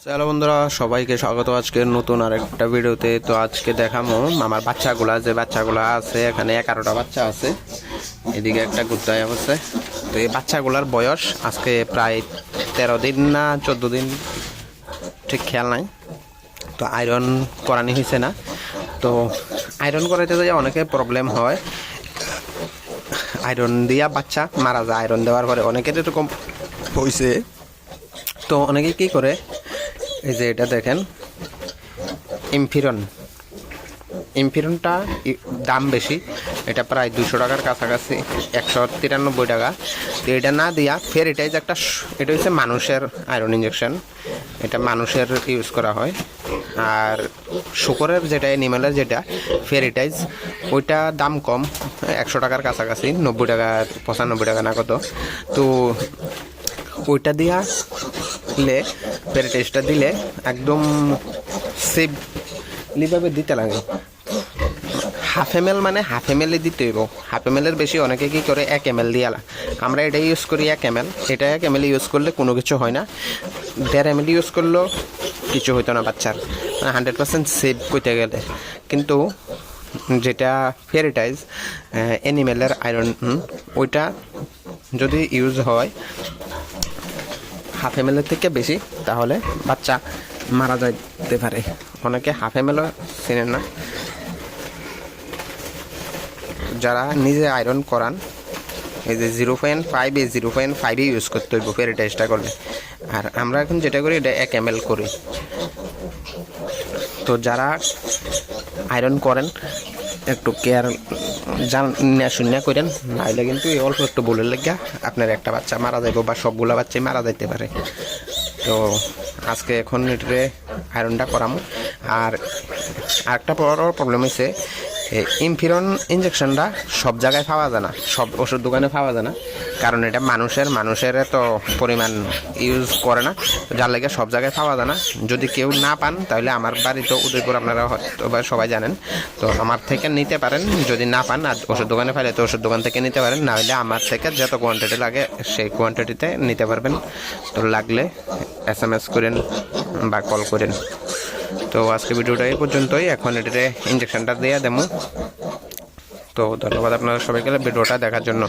চলো বন্ধুরা, সবাইকে স্বাগত আজকের নতুন আরেকটা ভিডিওতে। তো আজকে দেখাবো আমার বাচ্চাগুলা, যে বাচ্চাগুলা আছে এখানে 11টা বাচ্চা আছে, এদিকে একটা গুত্তায় আছে। তো এই বাচ্চাগুলার বয়স আজকে প্রায় 13 দিন না 14 দিন, ঠিক খেয়াল নাই। তো আয়রন করানি হয়েছে না। তো আয়রন করাইতে যাই অনেকে প্রবলেম হয়, আয়রন দিয়া বাচ্চা মারা যায়। আয়রন দেওয়ার পরে অনেকের এরকম হয়েছে। তো অনেকে কি করে, এই যে এটা দেখেন ইমফিরনটা দাম বেশি, এটা প্রায় 200 টাকার কাছাকাছি, 193 টাকা। তো এটা না দিয়া ফেরিটাইজ একটা, এটা হচ্ছে মানুষের আয়রন ইঞ্জেকশন, এটা মানুষের ইউজ করা হয়। আর শুকরের যেটা, অ্যানিমেলের যেটা ফেরিটাইজ, ওইটা দাম কম, 100 টাকার কাছাকাছি, 90 টাকা 95 টাকা না কত। তো ওইটা দিয়া ফেরিটাইজটা দিলে একদম সেফলিভাবে দিতে লাগে। হাফ ml মানে হাফ ml দিতে হইব, হাফ ml বেশি অনেকে কি করে 1 ml দিয়ে। আমরা এটা ইউজ করি 1 ml, এটা 1 ml ইউজ করলে কোনো কিছু হয় না। 1.5 ml ইউজ করলেও কিছু হইতো না বাচ্চার, 100% সেফ করতে গেলে। কিন্তু যেটা ফেরিটাইজ অ্যানিমেলের আয়রন, ওইটা যদি ইউজ হয় হাফ ml থেকে বেশি, তাহলে বাচ্চা মারা যাইতে পারে। অনেকে হাফ ml চেনেন না। যারা নিজে আয়রন করান, এই যে 0.5 এই 0.5 ইউজ করতে হইব ফেরিটাইজটা করলে। আর আমরা এখন যেটা করি এটা 1 ml করি। তো যারা আয়রন করেন একটু কেয়ার শূন্য করেন, নাইলে কিন্তু এই অল্প একটু বলে লেগে আপনার একটা বাচ্চা মারা যাইব বা সবগুলা বাচ্চাই মারা যাইতে পারে। তো আজকে এখন এটারে আয়রনটা করামো। আর আরেকটা বড় প্রবলেম হয়েছে, ইমফিরন ইঞ্জেকশনটা সব জায়গায় পাওয়া যায় না, সব ওষুধ দোকানে পাওয়া যায় না, কারণ এটা মানুষের তো পরিমাণ ইউজ করে না, যার লেগে সব জায়গায় পাওয়া যায় না। যদি কেউ না পান তাহলে আমার বাড়ি তো উদয়পুর, আপনারা হয়তো সবাই জানেন। তো আমার থেকে নিতে পারেন, যদি না পান আর ওষুধ দোকানে পাইলে তো ওষুধ দোকান থেকে নিতে পারেন, না হলে আমার থেকে যত কোয়ান্টিটি লাগে সেই কোয়ান্টিটিতে নিতে পারবেন। তো লাগলে SMS করেন বা কল করেন। তো আজকে ভিডিওটা এই পর্যন্তই, এখন এটাতে ইঞ্জেকশনটা দিয়ে দেবো। তো ধন্যবাদ আপনারা সবাইকে ভিডিওটা দেখার জন্য।